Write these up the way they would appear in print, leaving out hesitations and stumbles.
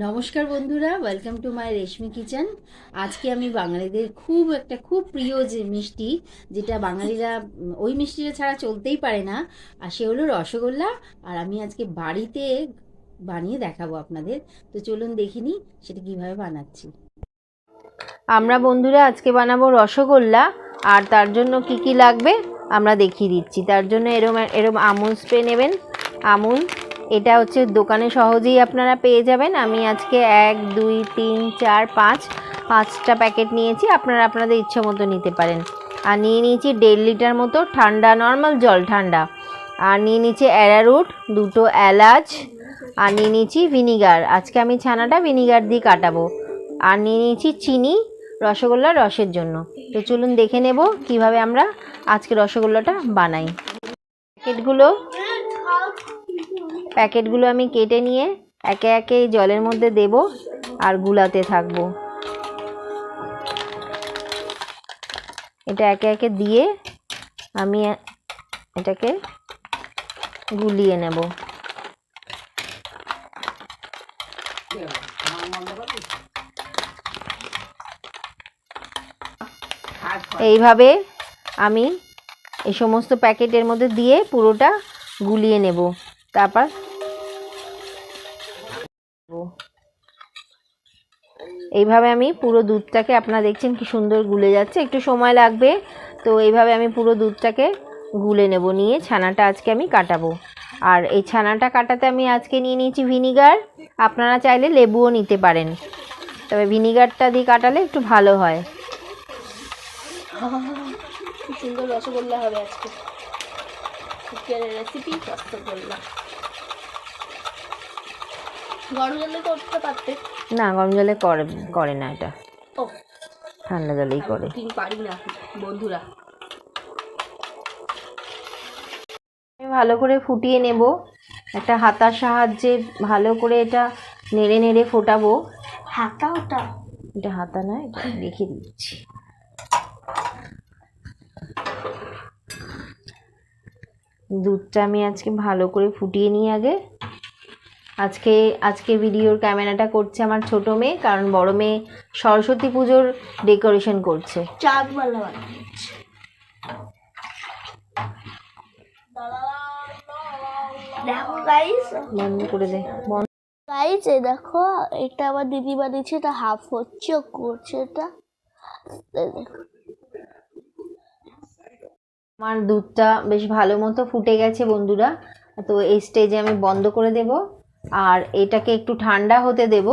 নমস্কার বন্ধুরা, welcome to my reshmi kitchen. আজকে আমি বাঙালিদের খুব প্রিয় যে মিষ্টি, যেটা বাঙালিরা ওই মিষ্টিটা ছাড়া চলতেই পারে না, আর সে হলো রসগোল্লা। আর আমি আজকে বাড়িতে বানিয়ে দেখাবো আপনাদের। তো চলুন দেখিনি সেটা কিভাবে বানাচ্ছি। আমরা বন্ধুরা আজকে বানাবো রসগোল্লা, আর তার জন্য কি কি লাগবে আমরা দেখিয়ে দিচ্ছি। তার জন্য এরম এরম আমুল স্প্রে নেবেন। আমুল, এটা হচ্ছে দোকানে সহজেই আপনারা পেয়ে যাবেন। আমি আজকে 1 2 3 4 5 5টা প্যাকেট নিয়েছি, আপনারা আপনাদের ইচ্ছা মতো নিতে পারেন। আর নিয়ে নিয়েছি 1.5 লিটার মতো ঠান্ডা নর্মাল জল, ঠান্ডা। আর নিয়ে নিয়েছি অ্যারারুট, 2টো এলাচ। আর নিয়ে নিয়েছি ভিনিগার, আজকে আমি ছানাটা ভিনিগার দিয়ে কাটাবো। আর নিয়ে নিয়েছি চিনি রসগোল্লার রসের জন্য। তো চলুন দেখে নেব কিভাবে আমরা আজকে রসগোল্লাটা বানাই। প্যাকেটগুলো আমি কেটে নিয়ে একে একে জলের মধ্যে দেব আর গুলাতে থাকবো। এটা একে একে দিয়ে আমি এটাকে গুলিয়ে নেব। এইভাবে আমি এই সমস্ত প্যাকেটের মধ্যে দিয়ে পুরোটা গুলিয়ে নেব। তারপর এইভাবে আমি পুরো দুধটাকে, আপনারা দেখছেন কি সুন্দর গুলে যাচ্ছে, একটু সময় লাগবে। তো এইভাবে আমি পুরো দুধটাকে গুলে নেব, নিয়ে ছানাটা আজকে আমি কাটাবো। আর এই ছানাটা কাটাতে আমি আজকে নিয়ে নিয়েছি ভিনিগার। আপনারা চাইলে লেবুও নিতে পারেন, তবে ভিনিগারটা দিয়ে কাটালে একটু ভালো হয়। কি সুন্দর রসগোল্লা হবে আজকে। রেসিপি রসগোল্লা গরম জলে করতে পারতে না, গরম জলে করে না, এটা ও ঠান্ডা জলেই করে। পারি না বন্ধুরা। ভালো করে ফুটিয়ে নেব, একটা হাতার সাহায্যে ভালো করে এটা নেড়ে নেড়ে ফোটাবো। এটা হাতা নয়, এটা রেখে দিচ্ছি। দুধটা আমি আজকে ভালো করে ফুটিয়ে নিই আগে। আজকে ভিডিওর ক্যামেরাটা করছে আমার ছোট মেয়ে, কারণ বড় মেয়ে সরস্বতী পুজোর ডেকোরেশন করছে। চাঁদমালা দেখো গাইস, বন্ধ করে দে। গাইস এই দেখো, এটা আমার দিদি বানিয়েছে, এটা হাফ হচ্ছে ও করছে এটা। দেখো আমার দুধটা বেশ ভালো মতো ফুটে গেছে বন্ধুরা। তো এই স্টেজে আমি বন্ধ করে দেব, আর এটাকে একটু ঠান্ডা হতে দেব।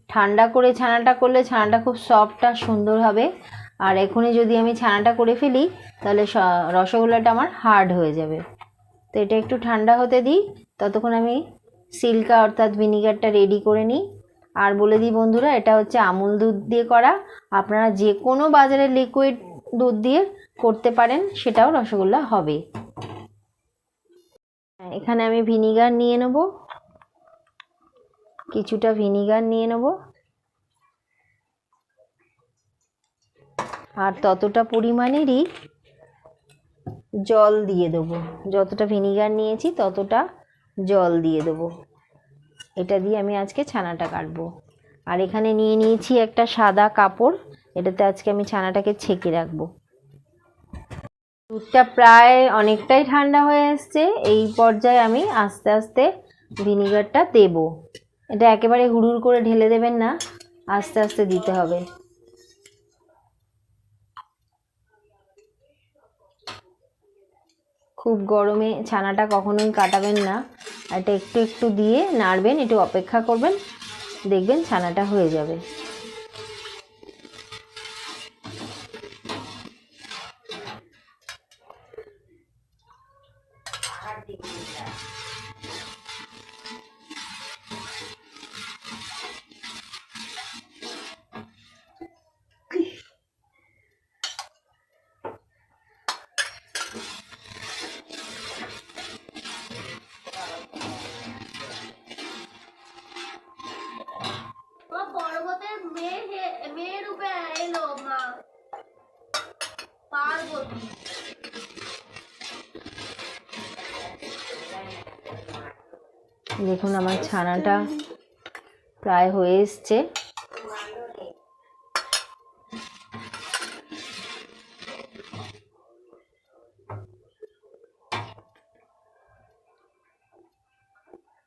ঠান্ডা করে ছানাটা করলে ছানাটা খুব সফট আর সুন্দর হবে। আর এখনই যদি আমি ছানাটা করে ফেলি তাহলে রসগোল্লাটা আমার হার্ড হয়ে যাবে। তো এটা একটু ঠান্ডা হতে দিই, ততক্ষণ আমি সিল্কা অর্থাৎ ভিনিগারটা রেডি করে নিই। আর বলে দিই বন্ধুরা, এটা হচ্ছে আমুল দুধ দিয়ে করা। আপনারা যে কোনো বাজারের লিকুইড দুধ দিয়ে করতে পারেন, সেটাও রসগোল্লা হবে। এখানে আমি ভিনিগার নিয়ে নেব, কিছুটা ভিনিগার নিয়ে নেব। আর ততটা পরিমাণেরই জল দিয়ে দেবো, যতটা ভিনিগার নিয়েছি ততটা জল দিয়ে দেবো। এটা দিয়ে আমি আজকে ছানাটা কাটবো। আর এখানে নিয়ে নিয়েছি একটা সাদা কাপড়, এটাতে আজকে আমি ছানাটাকে ছেঁকে রাখবো। দুধটা প্রায় অনেকটাই ঠান্ডা হয়ে এসছে, এই পর্যায়ে আমি আস্তে আস্তে ভিনিগারটা দেব। এটা একেবারে হুড়ুর করে ঢেলে দেবেন না, আস্তে আস্তে দিতে হবে। খুব গরমে ছানাটা কখনোই কাটাবেন না, এটা একটু একটু দিয়ে নাড়বেন, একটু অপেক্ষা করবেন, দেখবেন ছানাটা হয়ে যাবে। পর্বতের মেয়ে রূপে এলো মা পার্বতী। দেখুন আমার ছানাটা প্রায় হয়ে এসছে।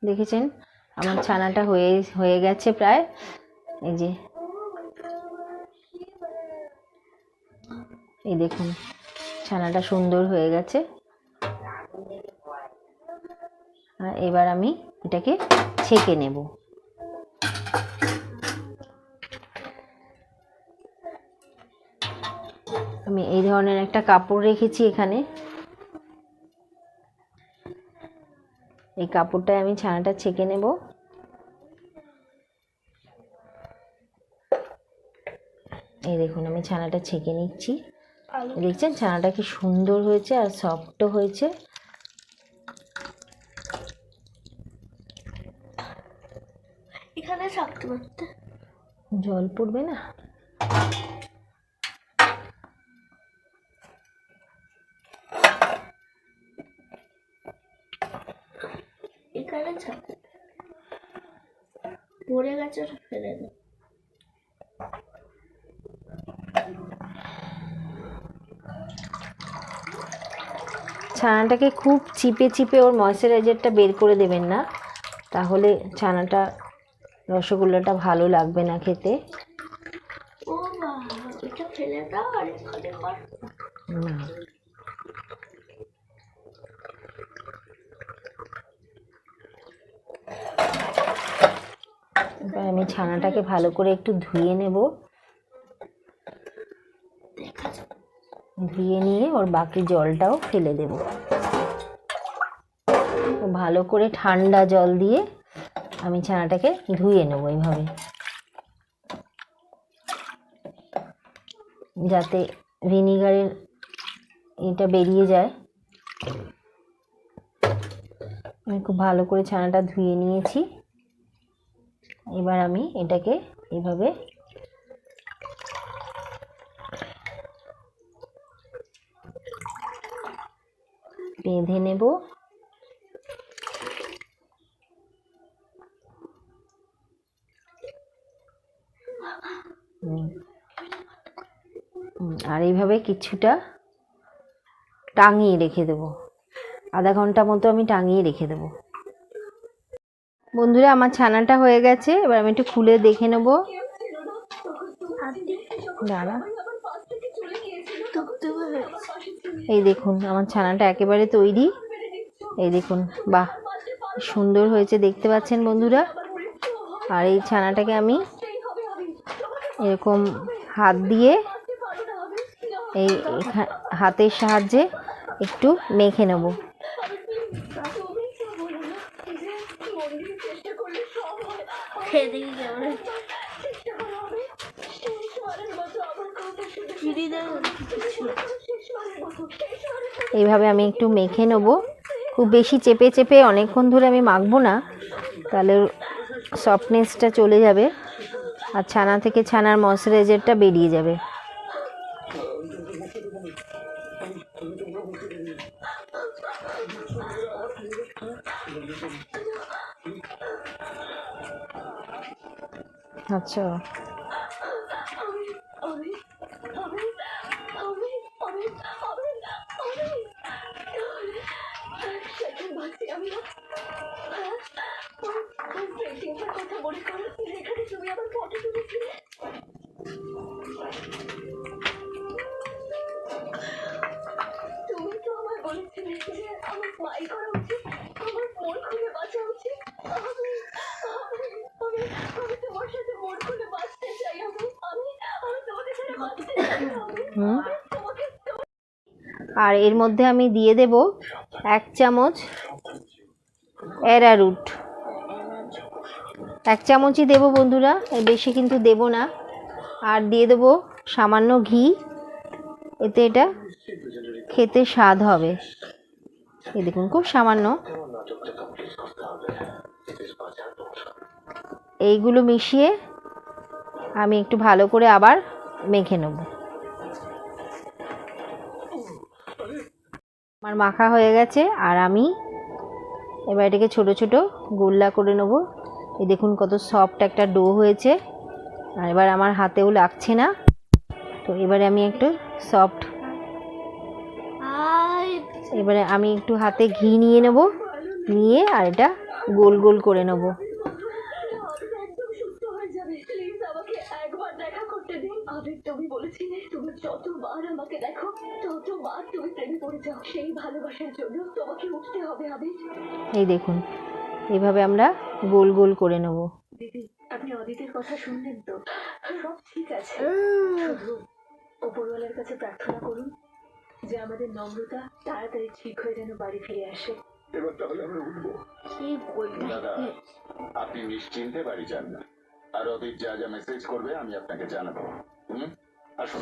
দেখেছেন আমার ছানাটা হয়ে গেছে প্রায়। এই যে এই দেখুন ছানাটা সুন্দর হয়ে গেছে। আর এবার আমি এটাকে ছেঁকে নেব। আমি এই ধরনের একটা কাপড় রেখেছি এখানে, এই কাপড়টায় আমি ছানাটা ছেঁকে নেব। এই দেখুন আমি ছানাটা ছেঁকে নিচ্ছি। দেখছেন ছানাটা কি সুন্দর হয়েছে আর সফটও হয়েছে। এখানে থাকতে পারতে জল পড়বে না। এখানে থাকতে পড়ে গেছে, ফেলে দাও। ছানাটাকে খুব চিপে চিপে ওর ময়েশ্চারাইজারটা বের করে দেবেন না, তাহলে ছানাটা রসগোল্লাটা ভালো লাগবে না খেতে। ও বাবা, এটা ফেলে দাও আর এখানে কর। না এবার আমি ছানাটাকে ভালো করে একটু ধুয়ে নেব। ধুয়ে নিয়ে ওর বাকি জলটাও ফেলে দেব। ভালো করে ঠান্ডা জল দিয়ে আমি ছানাটাকে ধুয়ে নেব এইভাবে, যাতে ভিনিগারের এটা বেরিয়ে যায়। আমি খুব ভালো করে ছানাটা ধুয়ে নিয়েছি। এবার আমি এটাকে এইভাবে বেঁধে নেব। আর এইভাবে কিছুটা টাঙিয়ে রেখে দেবো, আধা ঘন্টা মতো আমি টাঙিয়ে রেখে দেবো। বন্ধুরা আমার ছানাটা হয়ে গেছে, এবার আমি একটু খুলে দেখে নেব। দাঁড়া, এই দেখুন আমার ছানাটা একেবারে তৈরি। এই দেখুন, বাহ সুন্দর হয়েছে দেখতে পাচ্ছেন বন্ধুরা। আর এই ছানাটাকে আমি এরকম হাত দিয়ে এই হাতের সাহায্যে একটু মেখে নেব। এইভাবে আমি একটু মেখে নেব। খুব বেশি চেপে চেপে অনেকক্ষণ ধরে আমি মাখবো না, তাহলে সফটনেসটা চলে যাবে আর ছানা থেকে ছানার ময়েশ্চারাইজারটা বেরিয়ে যাবে। আচ্ছা আর এর মধ্যে আমি দিয়ে দেব 1 চামচ অ্যারারুট। 1 চামচই দেবো বন্ধুরা, এর বেশি কিন্তু দেব না। আর দিয়ে দেবো সামান্য ঘি, এতে এটা খেতে স্বাদ হবে। এই দেখুন খুব সামান্য। এইগুলো মিশিয়ে আমি একটু ভালো করে আবার মেখে নেব। আমার মাখা হয়ে গেছে, আর আমি এবার এটাকে ছোট ছোট গোল্লা করে নেব। এই দেখুন কত সফট একটা ডো হয়েছে। আর এবার আমার হাতেও লাগছে না। তো এবারে আমি একটু সফট, এবারে আমি একটু হাতে ঘি নিয়ে নেব, নিয়ে আর এটা গোল গোল করে নেব। তুমি বলেছিলে তুমি যতবার আমাকে দেখো ততবার তুমি প্রেমে পড়ে যাও। সেই ভালোবাসার জন্য তোমাকে উঠতে হবে আবির। এই দেখুন এইভাবে আমরা গোল গোল করে নেব। দিদি, আপনি অদিতের কথা শুনলেন তো? সব ঠিক আছে, শুধু উপরওয়ালার কাছে প্রার্থনা করুন যে আমাদের নম্রতা তাড়াতাড়ি ঠিক হয়ে যেন বাড়ি ফিরে আসে। এবার তাহলে আমরা উঠবো। দাদা, আপনি নিশ্চিন্তে বাড়ি যান না, আর অদিত যা যা মেসেজ করবে আমি আপনাকে জানাবো। আসুন।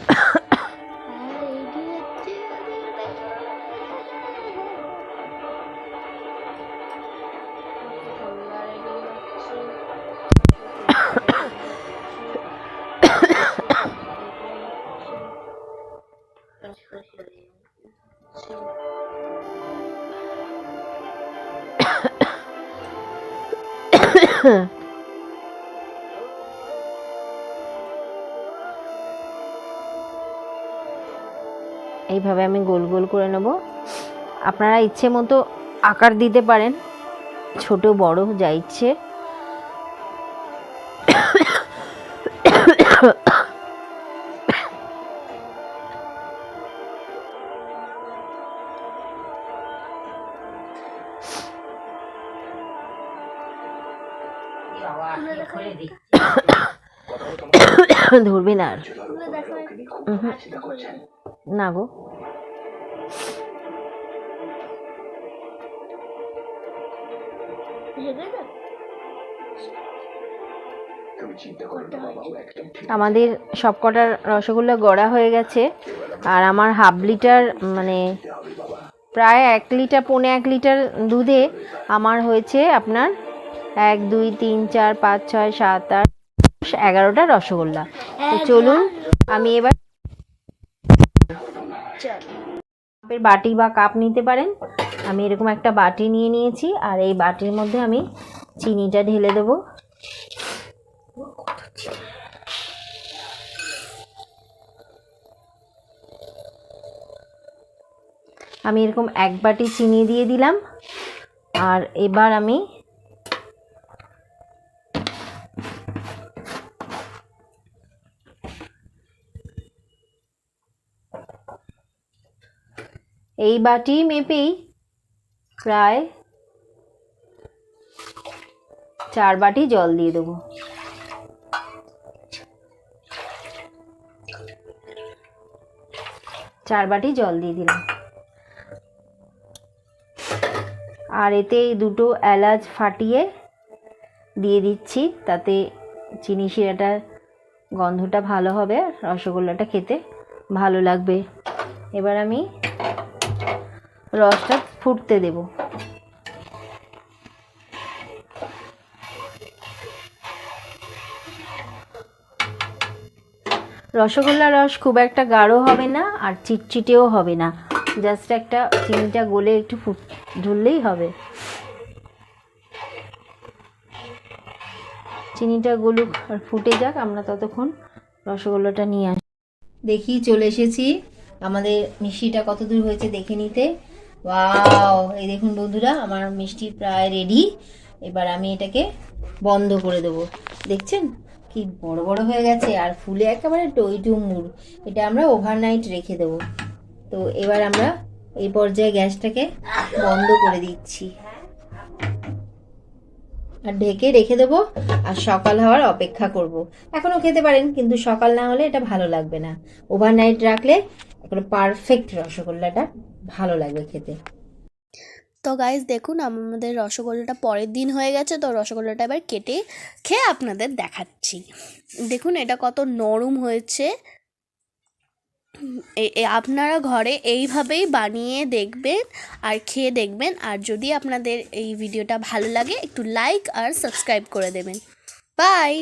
এইভাবে আমি গোল গোল করে নেব। আপনারা ইচ্ছে মতো আকার দিতে পারেন, ছোট বড় যা ইচ্ছে। ধরবে না আর না গো। আমাদের সবকটা রসগোল্লা গড়া হয়ে গেছে। আর আমার হাফ লিটার মানে প্রায় 1 লিটার, 1.25 লিটার দুধে আমার হয়েছে আপনার 1 2 3 4 5 6 7 8 11টা রসগোল্লা। তো চলুন আমি এবার বাটি বা কাপ নিতে পারেন। আমি এরকম একটা বাটি নিয়ে নিয়েছি, আর এই বাটির মধ্যে আমি চিনিটা ঢেলে দেবো। আমি এরকম 1 বাটি চিনি দিয়ে দিলাম। আর এবার আমি এই বাটি মেপেই প্রায় 4 বাটি জল দিয়ে দেবো। চার বাটি জল দিয়ে দিলাম। আর এতে 2টো এলাচ ফাটিয়ে দিয়ে দিচ্ছি, তাতে চিনি শিরাটার গন্ধটা ভালো হবে, রসগোল্লাটা খেতে ভালো লাগবে। এবার আমি রসটা ফুটতে দেব। রসগোল্লার রস খুব একটা গাঢ় হবে না আর চিটচিটেও হবে না, জাস্ট একটা চিনিটা গলে একটু ঢুললেই হবে। চিনিটা গলুক আর ফুটে যাক, আমরা ততক্ষণ রসগোল্লাটা নিয়ে আসি। দেখি চলে এসেছি, আমাদের মিষ্টিটা কত দূর হয়েছে দেখে নিতে। ওয়াও, এই দেখুন বন্ধুরা, আমার মিষ্টি প্রায় রেডি। এবার আমি এটাকে বন্ধ করে দেবো। দেখছেন কি বড় বড় হয়ে গেছে আর ফুলে একেবারে টইটুম্বুর। এটা আমরা ওভারনাইট রেখে দেবো। তো এবার আমরা এই পর্যায়ে গ্যাসটাকে বন্ধ করে দিচ্ছি আর ঢেকে রেখে দেবো, আর সকাল হওয়ার অপেক্ষা করব। এখনো খেতে পারেন, কিন্তু সকাল না হলে এটা ভালো লাগবে না। ওভারনাইট রাখলে একটা পারফেক্ট রসগোল্লাটা ভালো লাগবে খেতে। তো গাইস দেখুন আমাদের রসগোল্লাটা পরের দিন হয়ে গেছে। তো রসগোল্লাটা এবার কেটে খেয়ে আপনাদের দেখাচ্ছি। দেখুন এটা কত নরম হয়েছে। আপনারা ঘরে এইভাবেই বানিয়ে দেখবেন আর খেয়ে দেখবেন। আর যদি আপনাদের এই ভিডিওটা ভালো লাগে একটু লাইক আর সাবস্ক্রাইব করে দেবেন। বাই।